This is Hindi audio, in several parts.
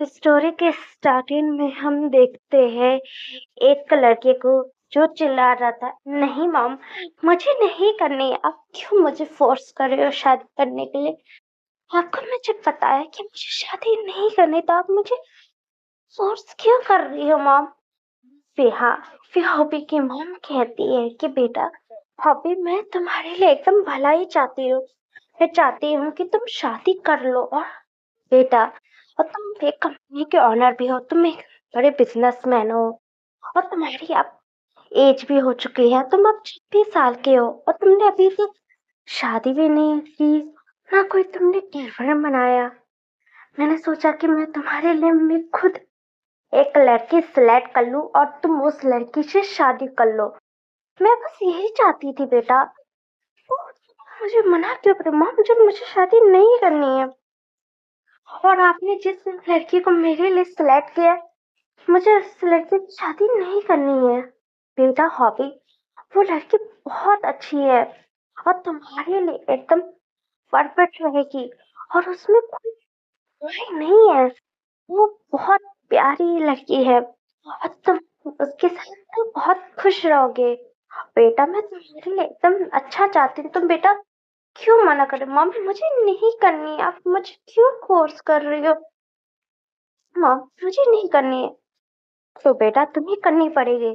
स्टोरी के स्टार्टिंग में हम देखते हैं एक लड़के को जो चिल्ला रहा था, नहीं मॉम, मुझे नहीं करनी है। आप क्यों मुझे फोर्स कर रहे हो शादी करने के लिए? आपको मुझे पता है कि मुझे शादी नहीं करनी, तो आप मुझे फोर्स क्यों कर रही हो मॉम? फिर हॉबी की मॉम कहती है कि बेटा, हॉबी, मैं तुम्हारे लिए एकदम भला ही चाहती हूँ। मैं चाहती हूँ कि तुम शादी कर लो, और बेटा, और तुम एक कंपनी के ओनर भी हो, तुम एक बड़े बिजनेसमैन हो, और तुम्हारी अब एज भी हो चुकी है, तुम अब 26 साल के हो, और तुमने अभी तक शादी भी नहीं की, ना कोई तुमने गर्लफ्रेंड बनाया। मैंने सोचा कि मैं तुम्हारे लिए मैं खुद एक लड़की सिलेक्ट कर लूं और तुम उस लड़की से शादी कर लो। मैं बस यही चाहती थी बेटा। तो मुझे मना क्यों करे माँ? मुझे शादी नहीं करनी है। और आपने जिस लड़की को मेरे लिए सिलेक्ट किया, मुझे उस लड़की की शादी नहीं करनी है। बेटा हॉबी, वो लड़की बहुत अच्छी है और तुम्हारे लिए एकदम परफेक्ट रहेगी, और उसमें कोई बुराई नहीं है। वो बहुत प्यारी लड़की है और तुम उसके साथ तो बहुत खुश रहोगे। बेटा, मैं तुम्हारे लिए एकदम अच्छा चाहती हूँ। तुम बेटा क्यों मना कर रहे हो? मम्मी, मुझे नहीं करनी, आप मुझे क्यों फोर्स कर रही हो? मॉम, मुझे नहीं करनी है। तो बेटा तुम्हें करनी पड़ेगी,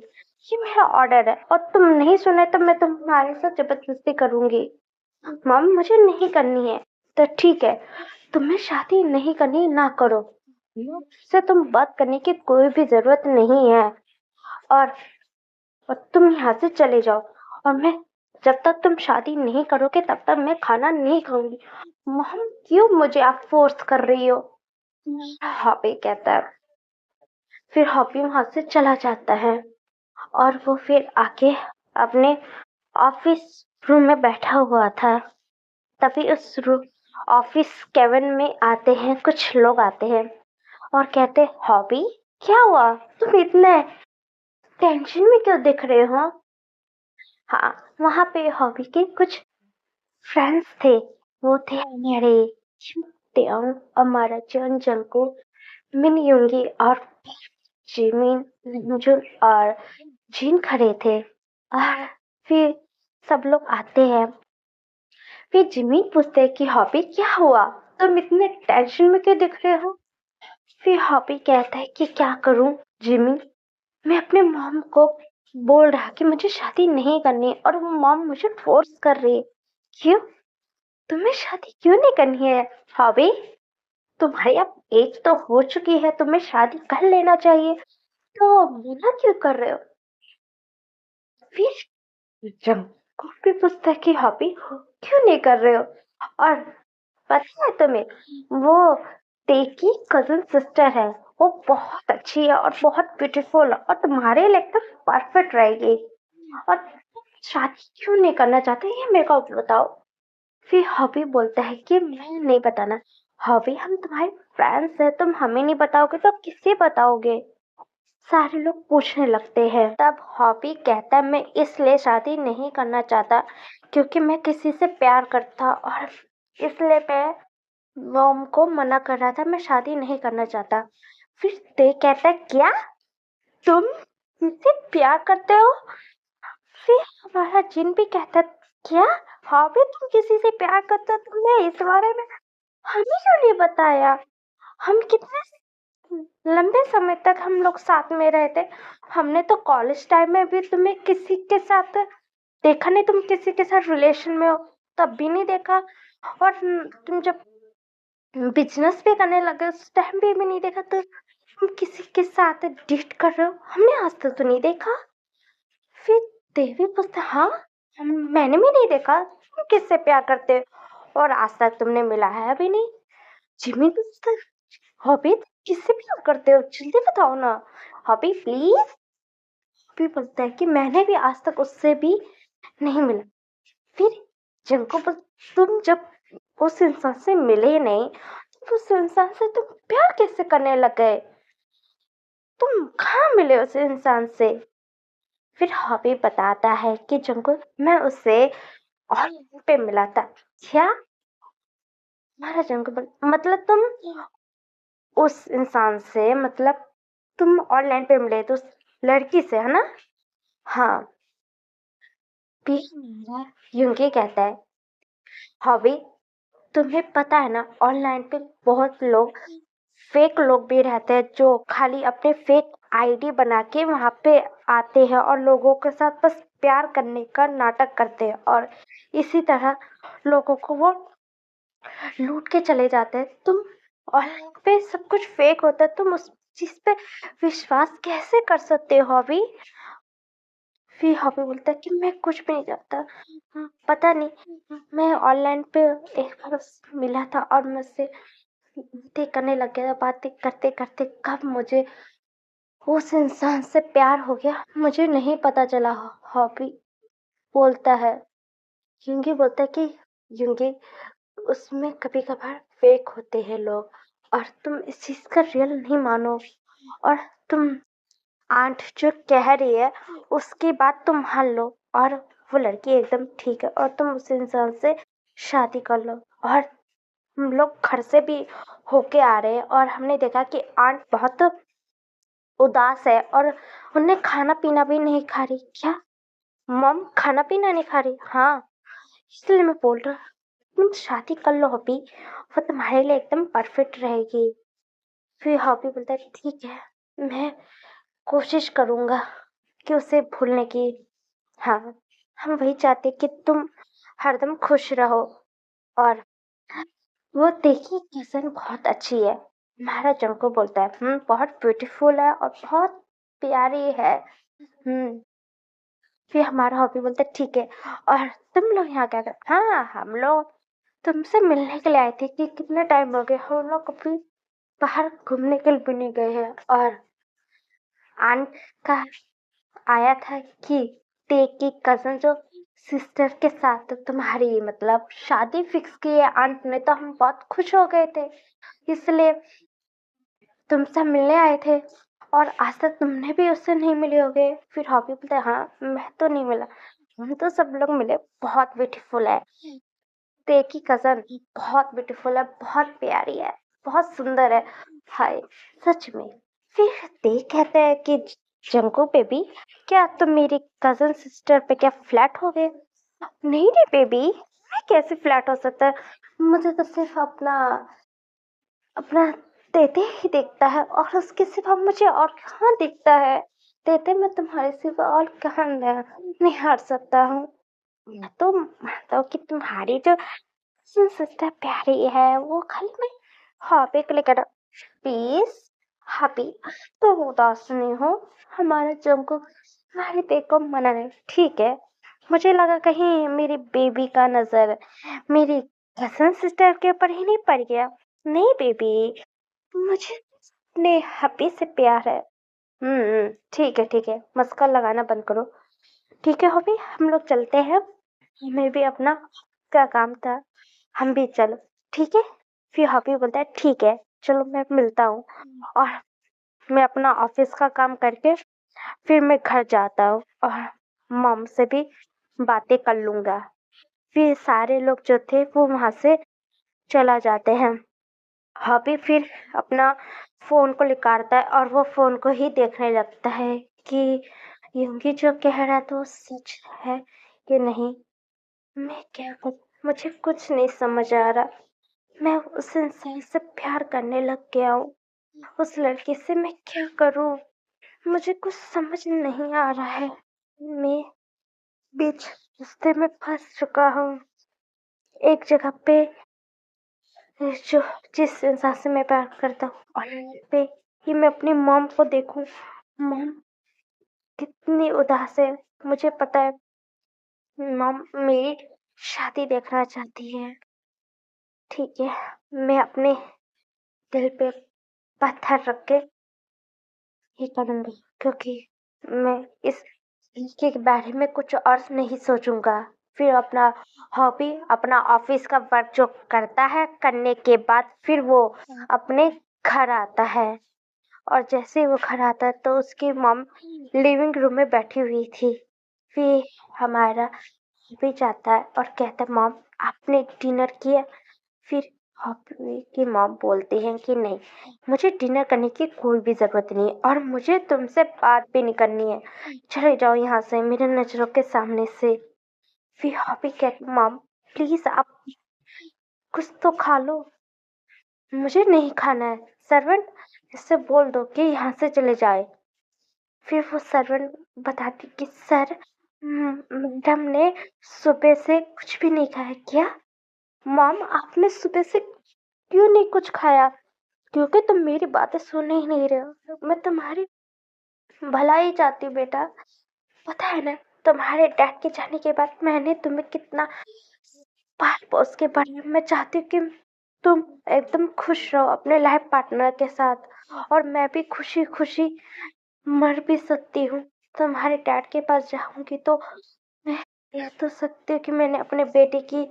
ये मेरा ऑर्डर है, और तुम नहीं सुने तो मैं तुम्हारे साथ जबरदस्ती करूंगी। मॉम, मुझे नहीं करनी है। तो ठीक है, तुम्हें शादी नहीं करनी, ना करो। मुझसे तुम बात करने की कोई भी जरूरत नहीं है, और, और तुम यहाँ से चले जाओ। और मैं, जब तक तुम शादी नहीं करोगे तब तक मैं खाना नहीं खाऊंगी। मॉम, क्यों मुझे आप फोर्स कर रही हो? हॉबी कहता है। फिर हॉबी वहां से चला जाता है, और वो फिर आके अपने ऑफिस रूम में बैठा हुआ था। तभी उस ऑफिस केबिन में आते हैं कुछ लोग, आते हैं और कहते, हॉबी, क्या हुआ? तुम इतने टेंशन में क्यों दिख रहे हो? हाँ, वहां पे हॉबी के कुछ फ्रेंड्स थे। वो थे हमारे त्योंग, हमारा चंग जंगको, मिन युंगी और जिमिन लिंजुन और जिन खड़े थे। और फिर सब लोग आते हैं। फिर जिमी पूछते हैं कि हॉबी, क्या हुआ? तुम इतने टेंशन में क्यों दिख रहे हो? फिर हॉबी कहता है कि क्या करूं जिमी, मैं अपने मॉम को बोल रहा कि मुझे शादी नहीं करनी, और वो मॉम मुझे फोर्स कर रही है। क्यों? तुम्हें शादी क्यों नहीं करनी है हॉबी? तुम्हारी अब एज तो हो चुकी है, तुम्हें शादी कर लेना चाहिए, तो मना क्यों कर रहे हो? फिर जंगकुक भी पूछता है कि हॉबी, क्यों नहीं कर रहे हो? और पता है तुम्हें, वो ते की कजन सिस्टर है, वो बहुत अच्छी है और बहुत ब्यूटीफुल है, और तुम्हारे लिए एकदम परफेक्ट रहेगी। और तुम शादी क्यों नहीं करना चाहते, ये मेरे को बताओ। फिर हॉबी बोलता है कि मैं नहीं बताना। हॉबी, हम तुम्हारे फ्रेंड्स हैं, तुम हमें नहीं बताओगे तो किसे बताओगे? सारे लोग पूछने लगते हैं। तब हॉबी कहता है, मैं इसलिए शादी नहीं करना चाहता क्योंकि मैं किसी से प्यार करता, और इसलिए मैं मॉम को मना कर रहा था, मैं शादी नहीं करना चाहता। फिर ते कहता है, क्या तुम मुझसे प्यार करते हो? फिर हमारा जिन भी कहता है, क्या हॉबी, तुम किसी से प्यार करते हो? तुमने इस बारे में हमें क्यों नहीं बताया? हम कितने लंबे समय तक हम लोग साथ में रहे थे। हमने तो कॉलेज टाइम में भी तुम्हें किसी के साथ देखा नहीं, तुम किसी के साथ रिलेशन में हो तब भी नहीं देखा, और तुम जब बिजनेस भी करने लगे उस टाइम भी नहीं देखा। तो तुम किसी के साथ डेट कर रहे हो, हमने आज तक तो नहीं देखा। फिर देवी पूछते, हाँ, मैंने भी नहीं देखा, तुम किससे प्यार करते हो और आज तक तुमने मिला है भी नहीं। जिमी पूछता, हॉबी, किससे प्यार करते हो, जल्दी बताओ ना हॉबी प्लीज। हॉबी बोलता है कि मैंने भी आज तक उससे भी नहीं मिला। फिर जिनको तुम जब उस इंसान से मिले नहीं, तो उस इंसान से तुम प्यार कैसे करने लग गए? तुम कहाँ मिले उस इंसान से? फिर हॉबी बताता है कि जिनको मैं उससे ऑनलाइन पे मिला था। क्या? हमारा जंगल, मतलब तुम उस इंसान से, मतलब तुम ऑनलाइन पे मिले तो उस लड़की से, है ना? हाँ। भी मेरा यूंगी कहता है, हॉबी, तुम्हें पता है ना, ऑनलाइन पे बहुत लोग, फेक लोग भी रहते हैं जो खाली अपने फेक आईडी बना के वहां पे आते हैं और लोगों के साथ बस प्यार करने का नाटक करते हैं, और इसी तरह लोगों को वो लूट के चले जाते हैं। तुम ऑनलाइन पे सब कुछ फेक होता है, तुम उस चीज पे विश्वास कैसे कर सकते हो हॉबी? फिर हॉबी बोलता है कि मैं कुछ भी नहीं जानता। पता नहीं, मैं ऑनलाइन पे एक बार उससे मिला था और मुझसे बातें करने लग गया था। बातें करते करते कब मुझे उस इंसान से प्यार हो गया मुझे नहीं पता चला। हॉबी बोलता है, यूंगी बोलता है कि यूंगी, उसमें कभी कभार फेक होते हैं लोग, और तुम इस चीज का रियल नहीं मानो, और तुम आंट जो कह रही है उसकी बात तुम मान लो, और वो लड़की एकदम ठीक है, और तुम उस इंसान से शादी कर लो। और हम लोग घर से भी होके आ रहे हैं और हमने देखा कि आंट बहुत उदास है और उन्हें खाना पीना भी नहीं खा रही। क्या मॉम खाना पीना नहीं खा रही? हाँ, इसलिए मैं बोल रहा, तुम शादी कर लो हॉबी, वो तुम्हारे लिए एकदम परफेक्ट रहेगी। फिर हॉबी बोलता है ठीक है, मैं कोशिश करूंगा कि उसे भूलने की। हाँ, हम वही चाहते कि तुम हरदम खुश रहो। और वो देखी किसन बहुत अच्छी है, महाराज को बोलता है, बहुत ब्यूटीफुल है और बहुत प्यारी है। हम्म फिर हमारा हॉबी बोलता है ठीक है, और तुम लोग यहाँ क्या कर? हाँ, हम लोग तुमसे मिलने के लिए आए थे कि कितना टाइम हो गया, हम लोग कभी बाहर घूमने के लिए भी नहीं गए हैं। और आंट का आया था कि ते की कजन जो सिस्टर के साथ तुम्हारी मतलब शादी फिक्स की है आंट ने, तो हम बहुत खुश हो गए थे, इसलिए तुमसे मिलने आए थे। और आज तक तुमने भी उससे नहीं मिले होगे। फिर हॉबी बोलता है हाँ, मैं तो नहीं मिला, हम तो सब लोग मिले, बहुत ब्यूटीफुल है, ते की कजन बहुत ब्यूटीफुल है, बहुत प्यारी है, बहुत सुंदर है। हाय, सच में। फिर ते कहते हैं कि जंको बेबी, क्या तुम मेरी कजन सिस्टर पे क्या फ्लैट हो गए? नहीं रे बेबी, मैं कैसे फ्लैट हो सकता है? मुझे तो सिर्फ अपना अपना तेते ही दिखता है, और उसके सिवा मुझे और कहाँ दिखता है? तेते मैं तुम्हारे सिवा और कहाँ निहार सकता हूँ? मैं तो मानता हूँ कि तुम्हारी जो सिस्टर प्यारी है, वो खाली मैं हॉबी के लिए कर। प्लीज हॉबी, तो उदास नहीं हो, हमारा जंको तुम्हारी देखो मना नहीं, ठीक है? मुझे लगा कहीं मेरी बेबी का नजर मेरी कजन सिस्टर के ऊपर ही नहीं पड़ गया। नहीं बेबी, मुझे अपने हबी से प्यार है। ठीक है, मस्का लगाना बंद करो। ठीक है हॉबी, हम लोग चलते हैं, हमें भी अपना क्या काम था, हम भी चलो, ठीक है? फिर हॉबी बोलता है ठीक है, चलो मैं मिलता हूँ, और मैं अपना ऑफिस का काम करके फिर मैं घर जाता हूँ और मॉम से भी बातें कर लूंगा। फिर सारे लोग जो थे वो वहां से चला जाते हैं। हॉबी फिर अपना फोन को निकालता है और वो फोन को ही देखने लगता है कि यूंगी जो कह रहा था वो सच है कि नहीं। मैं क्या करूं, मुझे कुछ नहीं समझ आ रहा। मैं उस इंसान से प्यार करने लग गया हूँ, उस लड़की से मैं क्या करूं? मुझे कुछ समझ नहीं आ रहा है। मैं बीच रास्ते में फंस चुका हूँ, एक जगह पे जो जिस इंसान से मैं प्यार करता हूँ, और पे कि मैं अपनी मॉम को देखूं। मॉम कितनी उदास है, मुझे पता है। मॉम मेरी शादी देखना चाहती है। ठीक है, मैं अपने दिल पे पत्थर रख के ही करूंगी, क्योंकि मैं इस के बारे में कुछ और नहीं सोचूंगा। फिर अपना हॉबी अपना ऑफिस का वर्क जो करता है, करने के बाद फिर वो अपने घर आता है, और जैसे ही वो घर आता है तो उसकी मॉम लिविंग रूम में बैठी हुई थी। फिर हमारा हॉबी जाता है और कहता है मॉम आपने डिनर किया? फिर हॉबी की मॉम बोलती हैं कि नहीं, मुझे डिनर करने की कोई भी ज़रूरत नहीं है और मुझे तुमसे बात भी नहीं करनी है। चले जाओ यहाँ से मेरे नज़रों के सामने से। फिर हॉबी कहती मॉम प्लीज़ आप कुछ तो खा लो। मुझे नहीं खाना है। सर्वेंट इससे बोल दो कि यहाँ से चले जाए। फिर वो सर्वेंट बताती कि सर मैडम ने सुबह से कुछ भी नहीं खाया। क्या मॉम आपने सुबह से क्यों नहीं कुछ खाया? क्योंकि तुम मेरी बातें सुन ही नहीं रहे हो। मैं तुम्हारी भलाई चाहती हूँ बेटा। पता है ना तुम्हारे डैड के जाने के बाद मैंने तुम्हें कितना पाल पोस के बढ़ाया। मैं चाहती हूँ कि तुम एकदम खुश रहो अपने लाइफ पार्टनर के साथ और मैं भी खुशी खुशी मर भी सकती हूँ। तुम्हारे डैड के पास जाऊंगी तो मैं कह तो सकती हूँ कि मैंने अपने बेटे की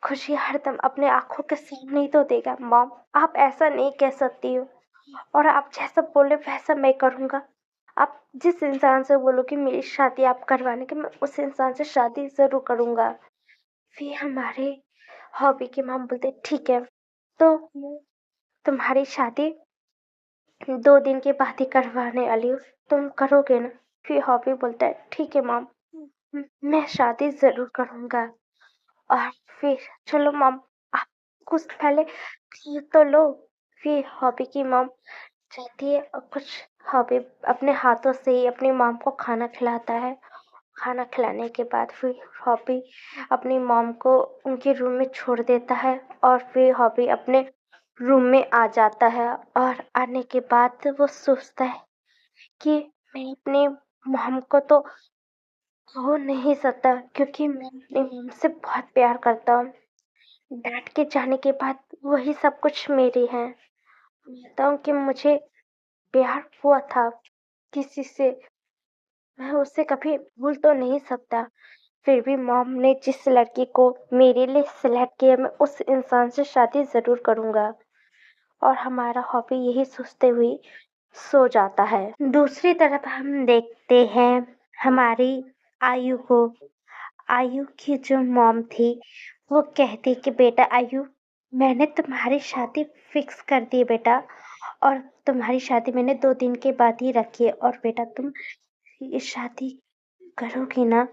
खुशी हरदम अपने आंखों के सामने ही तो देखा। मॉम आप ऐसा नहीं कह सकती हो और आप जैसा बोले वैसा मैं करूँगा। आप जिस इंसान से बोलो कि मेरी शादी आप करवाने की, मैं उस इंसान से शादी ज़रूर करूँगा। फिर हमारे हॉबी की मॉम बोलते ठीक है तो मैं तुम्हारी शादी 2 दिन के बाद ही करवाने वाली हूँ, तुम करोगे ना? फिर हॉबी बोलता है ठीक है मॉम, मैं शादी ज़रूर करूँगा। और फिर चलो मॉम आप कुछ पहले खा तो लो। फिर हॉबी की मॉम जाती है और कुछ हॉबी अपने हाथों से ही अपनी मॉम को खाना खिलाता है। खाना खिलाने के बाद फिर हॉबी अपनी मॉम को उनके रूम में छोड़ देता है और फिर हॉबी अपने रूम में आ जाता है और आने के बाद वो सोचता है कि मैं अपने मॉम को तो खो नहीं सकता क्योंकि मैं अपनी मॉम से बहुत प्यार करता हूँ। डैड के जाने के बाद वही सब कुछ मेरी है। मानता हूँ कि मुझे प्यार हुआ था किसी से, मैं उसे कभी भूल तो नहीं सकता। फिर भी मॉम ने जिस लड़की को मेरे लिए सिलेक्ट किया मैं उस इंसान से शादी ज़रूर करूँगा। और हमारा हॉबी यही सोचते हुए सो जाता है। दूसरी तरफ हम देखते हैं हमारी आयु को। आयु की जो मॉम थी वो कहती कि बेटा आयु मैंने तुम्हारी शादी फिक्स कर दी बेटा और तुम्हारी शादी मैंने 2 दिन के बाद ही रखी है और बेटा तुम ये शादी करोगी ना?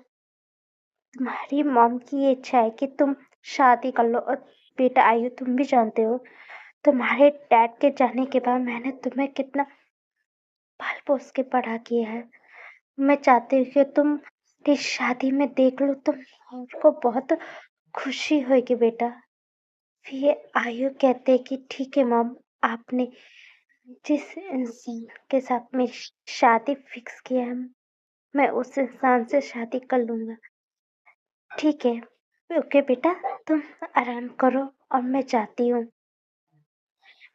तुम्हारी मॉम की ये इच्छा है कि तुम शादी कर लो। और बेटा आयु तुम भी जानते हो तुम्हारे डैड के जाने के बाद मैंने तुम्हें कितना पाल पोस के बड़ा किया है। मैं चाहती हूँ कि तुम इस शादी में देख लो तो आपको बहुत खुशी होगी बेटा। फिर आयु कहते हैं कि ठीक है मॉम आपने जिस इंसान के साथ मेरी शादी फिक्स किया है मैं उस इंसान से शादी कर लूँगा। ठीक है ओके बेटा तुम आराम करो और मैं जाती हूँ।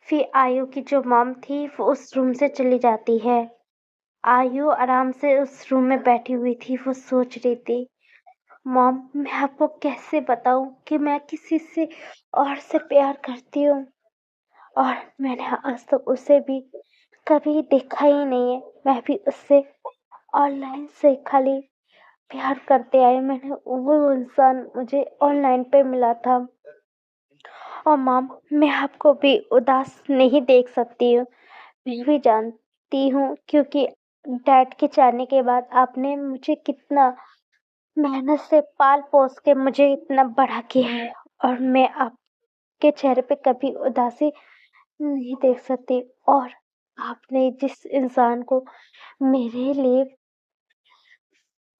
फिर आयु की जो मॉम थी वो उस रूम से चली जाती है। आयु आराम से उस रूम में बैठी हुई थी। वो सोच रही थी मॉम मैं आपको कैसे बताऊं कि मैं किसी से और से प्यार करती हूँ और मैंने आज तक उसे भी कभी देखा ही नहीं है। मैं भी उससे ऑनलाइन से खाली प्यार करते आए। मैंने वो इंसान मुझे ऑनलाइन पे मिला था। और मॉम मैं आपको भी उदास नहीं देख सकती हूँ। मैं भी जानती हूँ क्योंकि डैड के जाने के बाद आपने मुझे कितना मेहनत से पाल पोस के मुझे इतना बड़ा किया है और मैं आपके चेहरे पे कभी उदासी नहीं देख सकती। और आपने जिस इंसान को मेरे लिए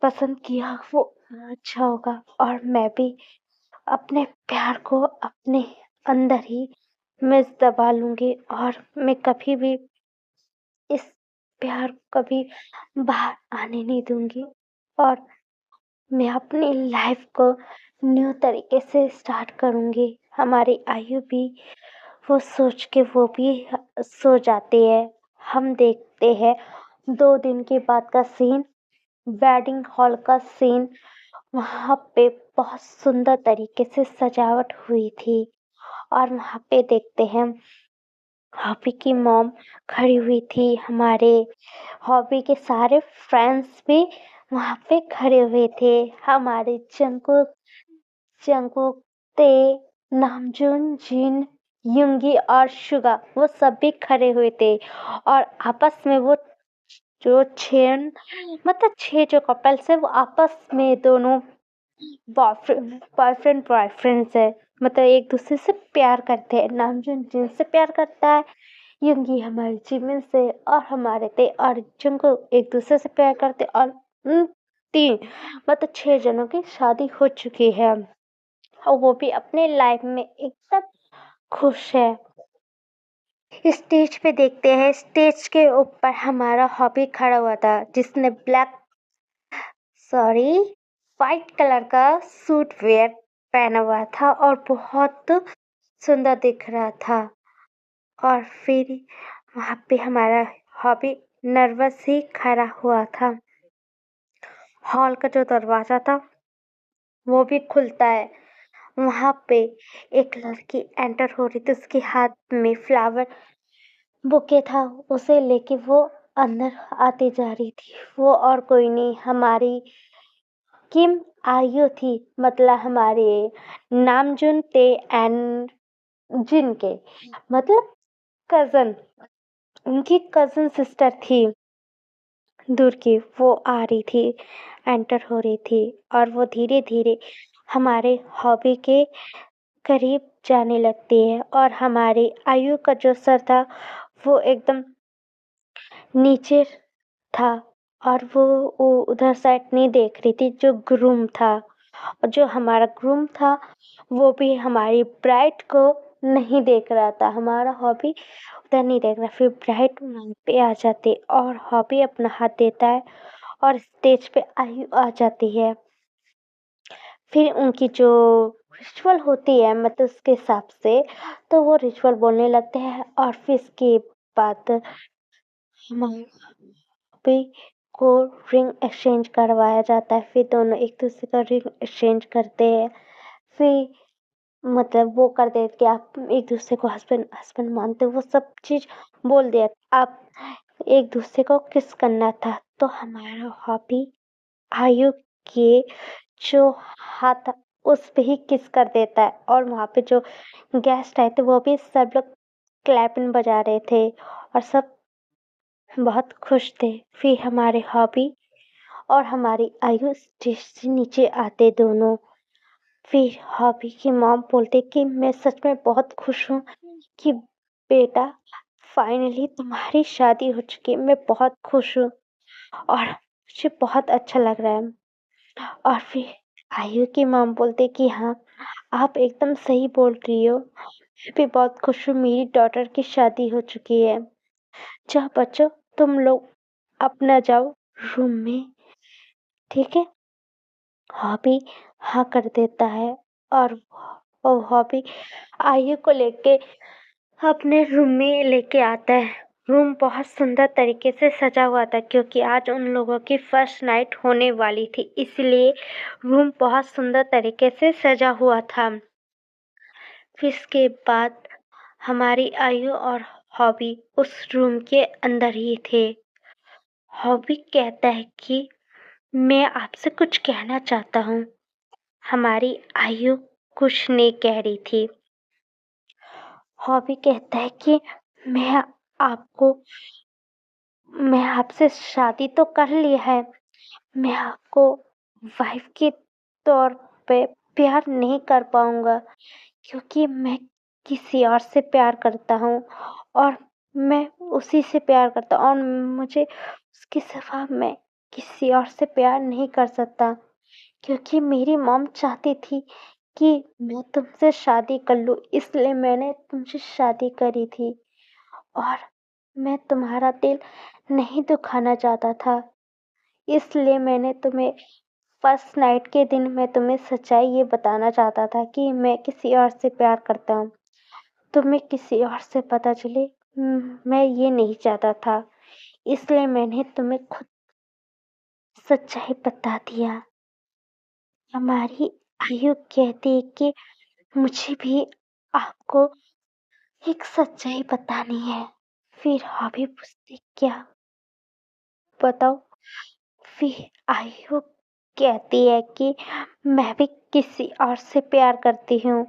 पसंद किया वो अच्छा होगा और मैं भी अपने प्यार को अपने अंदर ही मैं दबा लूंगी और मैं कभी भी इस प्यार को कभी बाहर आने नहीं दूंगी और मैं अपनी लाइफ को न्यू तरीके से स्टार्ट करूंगी। हमारी आयु भी वो सोच के वो भी सो जाती है। हम देखते हैं 2 दिन के बाद का सीन, वेडिंग हॉल का सीन। वहाँ पे बहुत सुंदर तरीके से सजावट हुई थी और वहाँ पे देखते हैं हॉबी की मॉम खड़ी हुई थी। हमारे हॉबी के सारे फ्रेंड्स भी वहाँ पे खड़े हुए थे। हमारे जंकुक जंकुक ते नामजून जिन युंगी और शुगा वो सब भी खड़े हुए थे और आपस में वो जो छह मतलब छह जो कपल्स है वो आपस में दोनों बॉयफ्रेंड बॉयफ्रेंड है, मतलब एक दूसरे से प्यार करते हैं। नामजुन जिनसे प्यार करता है, युंगी हमारे जिमिन से, और हमारे ते और जंगकुक एक दूसरे से प्यार करते, और उन तीन मतलब 6 जनों की शादी हो चुकी है और वो भी अपने लाइफ में एकदम खुश है। स्टेज पे देखते हैं, स्टेज के ऊपर हमारा हॉबी खड़ा हुआ था जिसने सॉरी वाइट कलर का सूट वेयर पहना हुआ था और बहुत सुंदर दिख रहा था। और फिर वहां पे हमारा हॉबी नर्वस ही खड़ा हुआ था। हॉल का जो दरवाजा था वो भी खुलता है। वहां पे एक लड़की एंटर हो रही थी, उसके हाथ में फ्लावर बुके था, उसे लेके वो अंदर आती जा रही थी। वो और कोई नहीं, हमारी किम आयु थी, मतलब हमारे नामजुन ते एंड जिन के मतलब कजन, उनकी कजन सिस्टर थी दूर की, वो आ रही थी, एंटर हो रही थी और वो धीरे धीरे हमारे हॉबी के करीब जाने लगती है और हमारे आयु का जो सर था वो एकदम नीचे था और वो उधर साइड नहीं देख रही थी जो ग्रूम था। और जो हमारा ग्रूम था वो भी हमारी ब्राइड को नहीं देख रहा था, हमारा हॉबी उधर नहीं देख रहा। फिर ब्राइड वहाँ पे आ जाती और हॉबी अपना हाथ देता है और स्टेज पे आयु आ जाती है। फिर उनकी जो रिचुअल होती है मतलब उसके हिसाब से तो वो रिचुअल बोलने लगते हैं और फिर इसके बाद हमारे पे को रिंग एक्सचेंज करवाया जाता है। फिर दोनों एक दूसरे का रिंग एक्सचेंज करते हैं। फिर मतलब वो कर दे कि आप एक दूसरे को हस्बैंड हस्बैंड मानते हो, वो सब चीज बोल दिया। आप एक दूसरे को किस करना था तो हमारा हॉबी आयु के जो हाथ उस पे ही किस कर देता है और वहां पे जो गेस्ट आए थे वो भी सब लोग क्लैपिंग बजा रहे थे और सब बहुत खुश थे। फिर हमारे हॉबी और हमारी आयु स्टेज से नीचे आते दोनों। फिर हॉबी की मॉम बोलते कि मैं सच में बहुत खुश हूँ कि बेटा फाइनली तुम्हारी शादी हो चुकी है, मैं बहुत खुश हूँ और मुझे बहुत अच्छा लग रहा है। और फिर आयु की मॉम बोलते कि हाँ आप एकदम सही बोल रही हो, मैं भी बहुत खुश हूँ, मेरी डॉटर की शादी हो चुकी है। जाओ बच्चों तुम लोग अपना जाओ रूम में, ठीक है। हॉबी हाँ कर देता है और वो हॉबी आयु को लेके अपने रूम में लेके आता है। रूम बहुत सुंदर तरीके से सजा हुआ था क्योंकि आज उन लोगों की फर्स्ट नाइट होने वाली थी, इसलिए रूम बहुत सुंदर तरीके से सजा हुआ था। फिर इसके बाद हमारी आयु और हॉबी उस रूम के अंदर ही थे। हॉबी कहता है कि मैं आपसे कुछ कहना चाहता हूँ। हमारी आयु कुछ नहीं कह रही थी। हॉबी कहता है कि मैं आपको मैं आपसे शादी तो कर ली है, मैं आपको वाइफ के तौर पे प्यार नहीं कर पाऊंगा क्योंकि मैं किसी और से प्यार करता हूँ और मैं उसी से प्यार करता हूँ और मुझे उसके सिवा मैं किसी और से प्यार नहीं कर सकता क्योंकि मेरी मॉम चाहती थी कि मैं तुमसे शादी कर लूँ, इसलिए मैंने तुमसे शादी करी थी और मैं तुम्हारा दिल नहीं दुखाना चाहता था, इसलिए मैंने तुम्हें फर्स्ट नाइट के दिन मैं तुम्हें सच्चाई ये बताना चाहता था कि मैं किसी और से प्यार करता हूँ। तुम्हें किसी और से पता चले मैं ये नहीं चाहता था, इसलिए मैंने तुम्हें खुद सच्चाई बता दिया। हमारी आयु कहती है कि मुझे भी आपको एक सच्चाई बतानी है। फिर हॉबी पूछती क्या बताओ। फिर आयु कहती है कि मैं भी किसी और से प्यार करती हूँ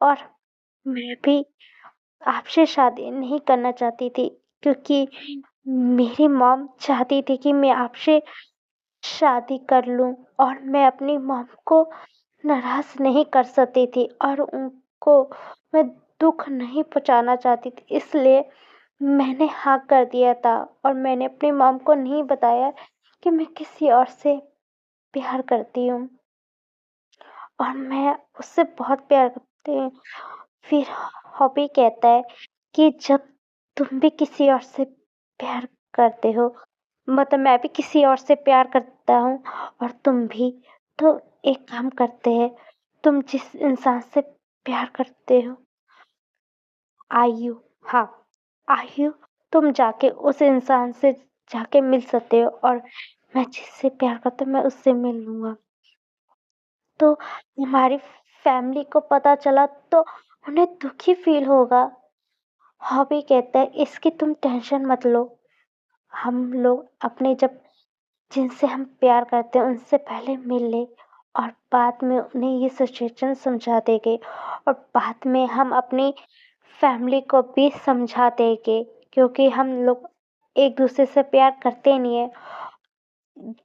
और मैं भी आपसे शादी नहीं करना चाहती थी, क्योंकि मेरी मॉम चाहती थी कि मैं आपसे शादी कर लूँ और मैं अपनी मॉम को नाराज़ नहीं कर सकती थी और उनको मैं दुःख नहीं पहुँचाना चाहती थी, इसलिए मैंने हाँ कर दिया था और मैंने अपनी मॉम को नहीं बताया कि मैं किसी और से प्यार करती हूँ और मैं उससे बहुत प्यार करती हूँ। फिर हॉबी कहता है कि जब तुम भी किसी और से प्यार करते हो, मतलब मैं भी किसी और से प्यार करता हूँ और तुम भी, तो एक काम करते हैं, तुम जिस इंसान से प्यार करते हो, आयु, हाँ, आयु, तुम जाके उस इंसान से जाके मिल सकते हो और मैं जिससे प्यार करता हूँ मैं उससे मिल लूँगा। तो हमारी फैमिली को पता चला तो उन्हें दुखी फील होगा। हॉबी कहता है इसकी तुम टेंशन मत लो, हम लोग अपने जब जिनसे हम प्यार करते हैं उनसे पहले मिल ले और बाद में उन्हें ये सिचुएशन समझा देंगे और बाद में हम अपनी फैमिली को भी समझा देंगे, क्योंकि हम लोग एक दूसरे से प्यार करते नहीं है।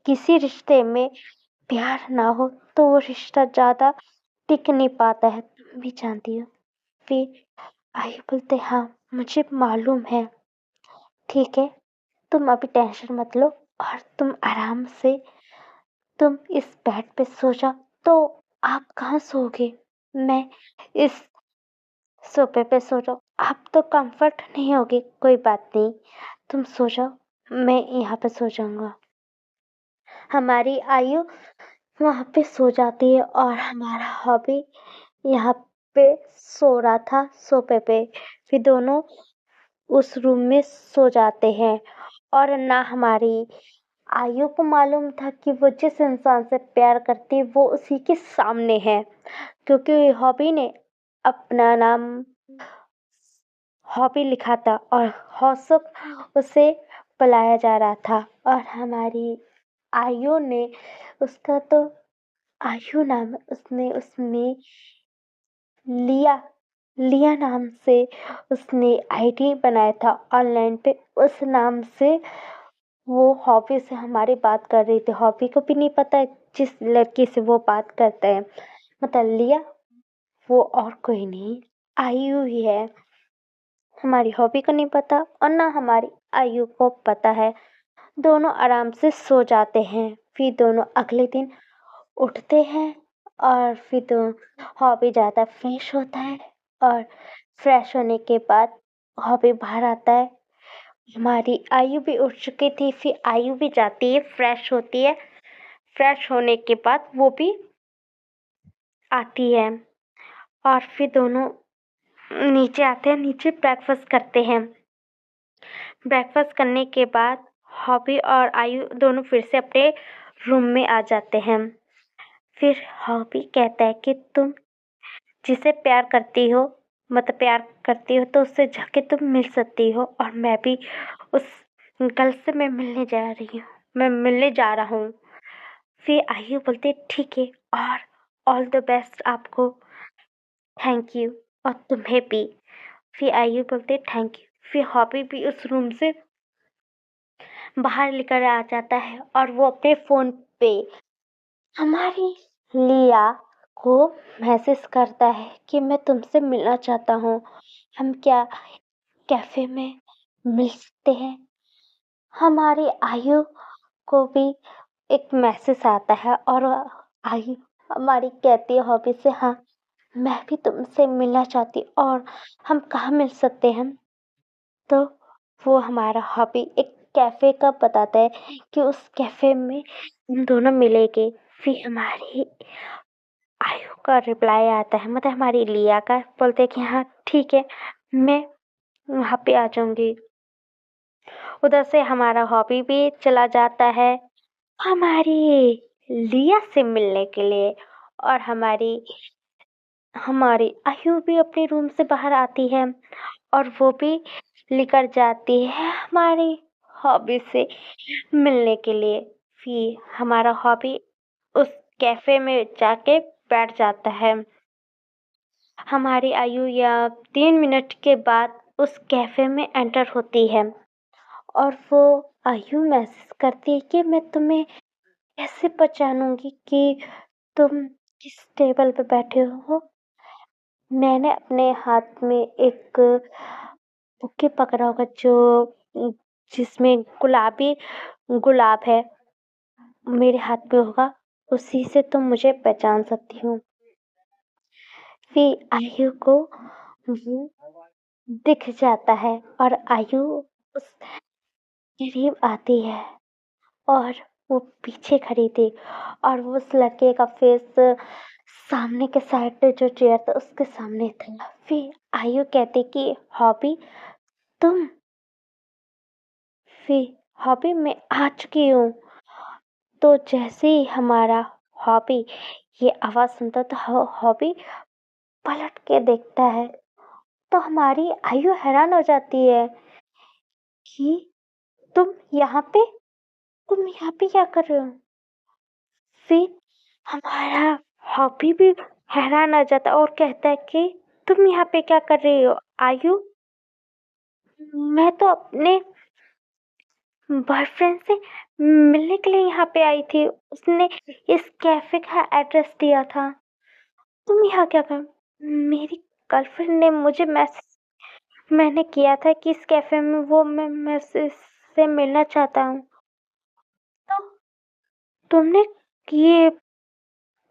किसी रिश्ते में प्यार ना हो तो वो रिश्ता ज़्यादा टिक नहीं पाता है, तुम भी जानती हो। फिर आयु बोलते हाँ, मुझे मालूम है। ठीक है, तुम अभी टेंशन मत लो और तुम आराम से तुम इस बेड पे सो जाओ। तो आप कहाँ सोओगे? मैं इस सोफे पे सो जाओ। आप तो कंफर्ट नहीं होगी, कोई बात नहीं, तुम सो जाओ, मैं यहाँ पे सो जाऊंगा। हमारी आयु वहाँ पे सो जाती है और हमारा हॉबी यहाँ पे सो रहा था सोफे पे। फिर दोनों उस रूम में सो जाते हैं और ना हमारी आयु को मालूम था कि वो जिस इंसान से प्यार करती है वो उसी के सामने है, क्योंकि हॉबी ने अपना नाम हॉबी लिखा था और हौसक उसे बुलाया जा रहा था और हमारी आयु ने उसका तो आयु नाम है, उसने उसमें लिया लिया नाम से उसने आईडी बनाया था ऑनलाइन पे। उस नाम से वो हॉबी से हमारी बात कर रही थी। हॉबी को भी नहीं पता है जिस लड़की से वो बात करता है, मतलब लिया वो और कोई नहीं, आयु ही है। हमारी हॉबी को नहीं पता और ना हमारी आयु को पता है। दोनों आराम से सो जाते हैं। फिर दोनों अगले दिन उठते हैं और फिर तो हॉबी ज़्यादा फ्रेश होता है और फ्रेश होने के बाद हॉबी बाहर आता है। हमारी आयु भी उठ चुकी थी, फिर आयु भी जाती है, फ्रेश होती है। फ्रेश होने के बाद वो भी आती है और फिर दोनों नीचे आते हैं, नीचे ब्रेकफास्ट करते हैं। ब्रेकफास्ट करने के बाद हॉबी और आयु दोनों फिर से अपने रूम में आ जाते हैं। फिर हॉबी कहता है कि तुम जिसे प्यार करती हो, मतलब प्यार करती हो, तो उससे जाके तुम मिल सकती हो और मैं भी उस गर्ल से मैं मिलने जा रही हूँ, मैं मिलने जा रहा हूँ। फिर आयु बोलते ठीक है और ऑल द बेस्ट आपको, थैंक यू, और तुम्हें भी। फिर आयु बोलते थैंक यू। फिर हॉबी भी उस रूम से बाहर लेकर आ जाता है और वो अपने फोन पे हमारी लिया को मैसेज करता है कि मैं तुमसे मिलना चाहता हूँ, हम क्या कैफे में मिल सकते हैं। हमारी आयु को भी एक मैसेज आता है और आयु हमारी कहती है हॉबी से हाँ, मैं भी तुमसे मिलना चाहती और हम कहाँ मिल सकते हैं। तो वो हमारा हॉबी एक कैफे का बताता है कि उस कैफे में हम दोनों मिलेंगे। फिर हमारी आयु का रिप्लाई आता है, मतलब हमारी लिया का, बोलते हैं कि हाँ ठीक है, मैं वहाँ पे आ जाऊंगी। उधर से हमारा हॉबी भी चला जाता है हमारी लिया से मिलने के लिए और हमारी हमारी आयु भी अपने रूम से बाहर आती है और वो भी लेकर जाती है हमारी हॉबी से मिलने के लिए। फिर हमारा हॉबी उस कैफे में जाके बैठ जाता है। हमारी आयु या 3 मिनट के बाद उस कैफे में एंटर होती है और वो आयु मैसेज करती है कि मैं तुम्हें कैसे पहचानूंगी कि तुम किस टेबल पे बैठे हो। मैंने अपने हाथ में एक बुके पकड़ा होगा जो जिसमें गुलाबी गुलाब है, मेरे हाथ में होगा, उसी से तुम मुझे पहचान सकती हो। फिर आयु को वो दिख जाता है और आयु उस करीब आती है और वो पीछे खड़ी थी और वो उस लड़के का फेस सामने के साइड पे जो चेयर था उसके सामने था। फिर आयु कहती कि हॉबी तुम। फिर हॉबी मैं आ चुकी हूँ। तो जैसे ही हमारा हॉबी ये आवाज सुनता तो हॉबी पलट के देखता है तो हमारी आयु हैरान हो जाती है कि तुम यहाँ पे तुम यहाँ पे क्या कर रहे हो। फिर हमारा हॉबी भी हैरान आ जाता है और कहता है कि तुम यहाँ पे क्या कर रही हो आयु। मैं तो अपने बॉयफ्रेंड से मिलने के लिए यहाँ पे आई थी, उसने इस कैफे का एड्रेस दिया था। तुम यहाँ क्या कर। मेरी गर्लफ्रेंड ने मुझे मैंने किया था कि इस कैफे में मैं से मिलना चाहता हूँ। तो तुमने ये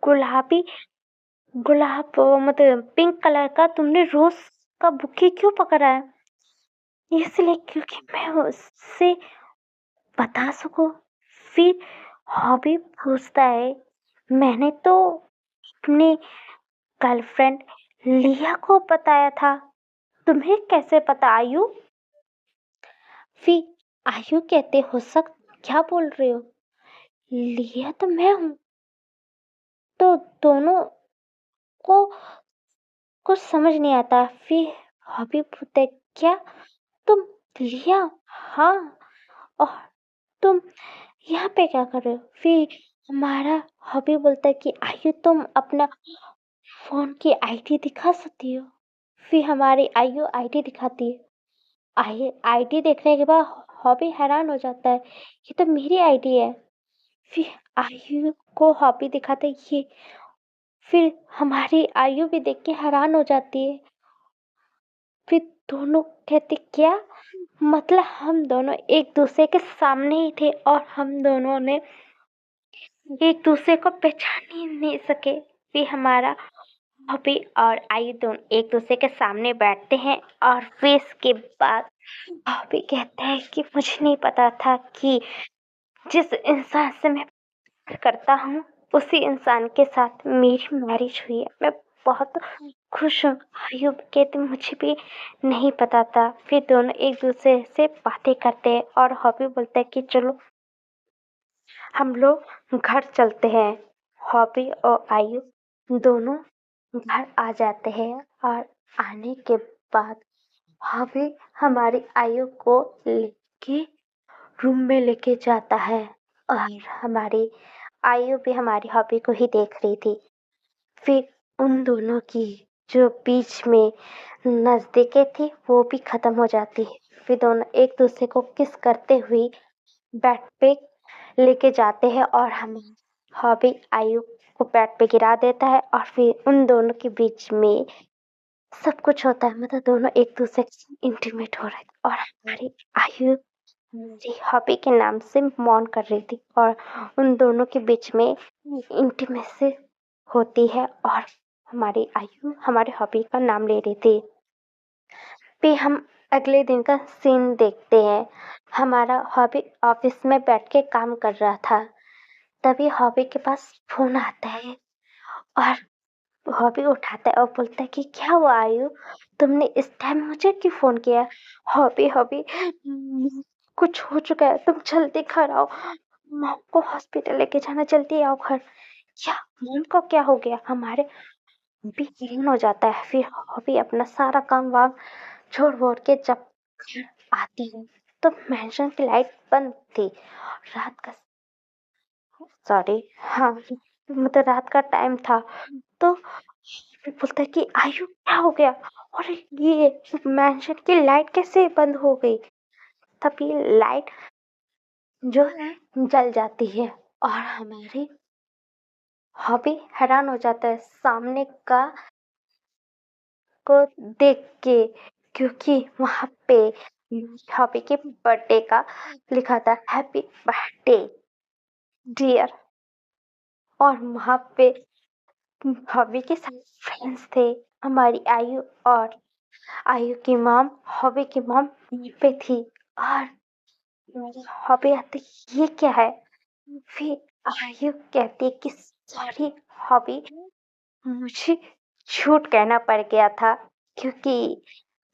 गुलाबी गुलाब मतलब पिंक कलर का तुमने रोज का बुके क्यों पकड़ा है। इसलिए क्योंकि मैं उससे बता सकूं। फिर हॉबी पूछता है मैंने तो अपनी गर्लफ्रेंड लिया को बताया था, तुम्हें कैसे पता आयु। फिर आयु कहते हो सक क्या बोल रहे हो, लिया तो मैं हूँ। तो दोनों को कुछ समझ नहीं आता। फिर हॉबी पूछते क्या तुम लिया। हाँ। और तुम यहाँ पे क्या कर रहे हो। फिर हमारा हॉबी बोलता है कि आयु तुम अपना फोन की आईडी दिखा सकती हो। फिर हमारी आयु आईडी दिखाती है। आईडी देखने के बाद हॉबी हैरान हो जाता है ये तो मेरी आईडी है। फिर आयु को हॉबी दिखाते ये। फिर हमारी आयु भी देख के हैरान हो जाती है। फिर दोनों कहते क्या मतलब हम दोनों एक दूसरे के सामने ही थे और हम दोनों ने एक दूसरे को पहचान ही नहीं सके। फिर हमारा हॉबी और आयु दोनों एक दूसरे के सामने बैठते हैं और फिर इसके बाद हॉबी कहते हैं कि मुझे नहीं पता था कि जिस इंसान से मैं प्यार करता हूँ उसी इंसान के साथ मेरी मैरिज हुई है। मैं बहुत खुश हूँ। आयु कहते मुझे भी नहीं पता था। फिर दोनों एक दूसरे से बातें करते हैं और हॉबी बोलता है कि चलो हम लोग घर चलते हैं। हॉबी और आयु दोनों घर आ जाते हैं और आने के बाद हॉबी हमारी आयु को लेके रूम में लेके जाता है और हमारी आयु भी हमारी हॉबी को ही देख रही थी। फिर उन दोनों की जो बीच में नजदीकें थी वो भी खत्म हो जाती है। फिर दोनों एक दूसरे को किस करते हुए बेड पे लेके जाते हैं और हम हॉबी आयु को बेड पे गिरा देता है और फिर उन दोनों के बीच में सब कुछ होता है। मतलब दोनों एक दूसरे से इंटीमेट हो रहे थे और हमारी आयु जी हॉबी के नाम से मौन कर रही थी और उन दोनों के बीच में इंटीमेसी होती है और हमारी आयु हमारे हॉबी का नाम ले रही थी। फिर हम अगले दिन का सीन देखते हैं। हमारा हॉबी ऑफिस में बैठ के काम कर रहा था। तभी हॉबी के पास फोन आता है और हॉबी उठाता है और बोलता है कि क्या हुआ आयु, तुमने इस टाइम मुझे क्यों फोन किया। हॉबी हॉबी कुछ हो चुका है, तुम जल्दी घर आओ, मॉम को हॉस्पिटल लेके जाना, जल्दी आओ घर। क्या मॉम को क्या हो गया। हमारे भी हीलिंग हो जाता है। फिर हॉबी अपना सारा काम वाम छोड़ वोड़ के जब घर आती है तो मैंशन की लाइट बंद थी। रात का सॉरी हाँ मतलब रात का टाइम था। तो फिर बोलता है कि आयु क्या हो गया? और ये मेंशन की लाइट कैसे बंद हो गई? तभी लाइट जो है जल जाती है और हमारी हॉबी हैरान हो जाता है सामने का को देख के, क्योंकि वहां पे हॉबी के बर्थडे का लिखा था हैप्पी बर्थडे डियर। और वहां पे हॉबी के सारे फ्रेंड्स थे। हमारी आयु और आयु की मॉम, हॉबी की मॉम पे थी। और मेरी हॉबी आती, ये क्या है? फिर आयु कहती कि सॉरी हॉबी, मुझे झूठ कहना पड़ गया था, क्योंकि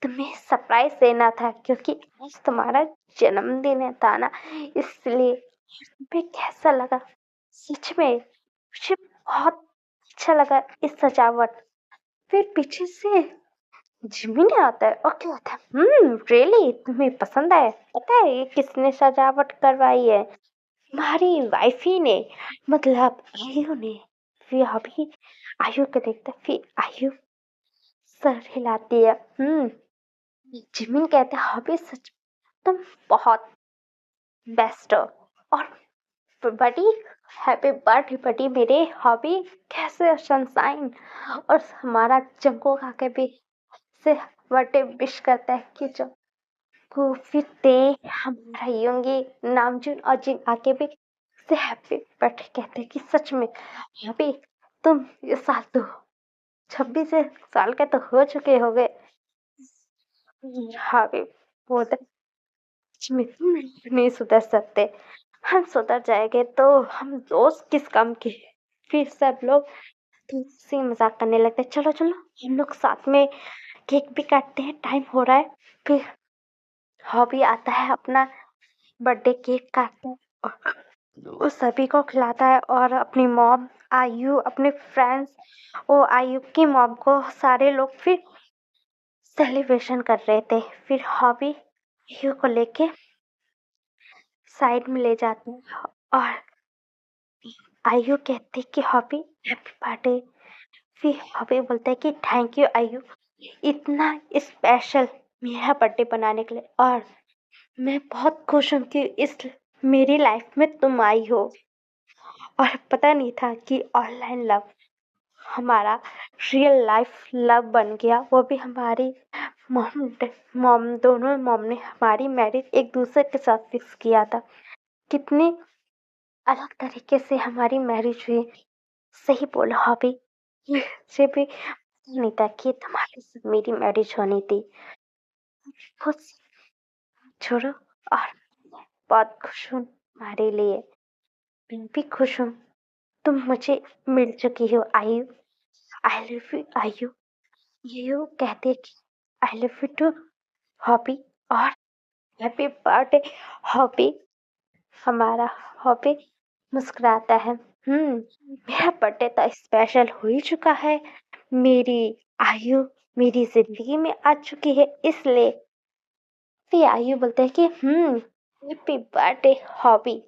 तुम्हें सरप्राइज देना था, क्योंकि आज तुम्हारा जन्मदिन है था ना, इसलिए। तुम्हें कैसा लगा? सच में मुझे बहुत अच्छा लगा इस सजावट। फिर पीछे से जिमिनी आता है और क्या होता है, रियली तुम्हें पसंद है? पता है ये किसने सजावट करवाई है? हमारी वाइफी ने, मतलब आयु ने। फिर अभी आयु को देखता है, फिर आयु सर हिलाती है। जिमिन कहते हैं हॉबी सच तुम बहुत बेस्ट हो। और बड़ी हैप्पी बर्थडे बड़ी मेरे हॉबी, कैसे सनसाइन। और हमारा जंगो आके भी से बर्थडे विश करता है कि जो को फिर दे हमारा योंगी नामजुन और जिन आके भी से हैप्पी बर्थडे कहते हैं कि सच में हैप्पी तुम इस साल तो 26 साल के तो हो चुके होगे। हाँ भी बोलते सच में तुम नहीं सुधर सकते, हम सुधर जाएंगे तो हम दोस्त किस काम के। फिर सब लोग तुमसे मजाक करने लगते, चलो चलो हम लोग साथ में केक भी काटते हैं, टाइम हो रहा है। फिर हॉबी आता है अपना बर्थडे केक काटता है और वो सभी को खिलाता है। और अपनी मॉम आयु अपने फ्रेंड्स वो आयु की मॉम को सारे लोग फिर सेलिब्रेशन कर रहे थे। फिर हॉबी आयु को लेके साइड में ले जाते हैं और आयु कहती कि हॉबी हैप्पी बर्थडे। फिर हॉबी बोलता है कि थैंक यू आयु, इतना स्पेशल मेरा बर्थडे बनाने के लिए। और मैं बहुत खुश हूँ कि इस मेरी लाइफ में तुम आई हो। और पता नहीं था कि ऑनलाइन लव हमारा रियल लाइफ लव बन गया। वो भी हमारी मॉम मॉम दोनों मॉम ने हमारी मैरिज एक दूसरे के साथ फिक्स किया था। कितनी अलग तरीके से हमारी मैरिज हुई। सही बोला हॉबी, मुझे भी पता नहीं था कि तुम्हारे साथ मेरी मैरिज होनी थी। खुद छोड़ो। और बहुत खुश हूँ तुम्हारे लिए, मैं भी खुश हूँ तुम मुझे मिल चुकी हो Ayu. I love you Ayu. यू कहते कि I love you too Hobby. और हैप्पी बर्थडे हॉबी। हमारा हॉबी मुस्कुराता है। मेरा बर्थडे तो स्पेशल हो ही चुका है, मेरी आयु मेरी जिंदगी में आ चुकी है, इसलिए फिर आयु बोलते हैं कि हैप्पी बर्थडे हॉबी।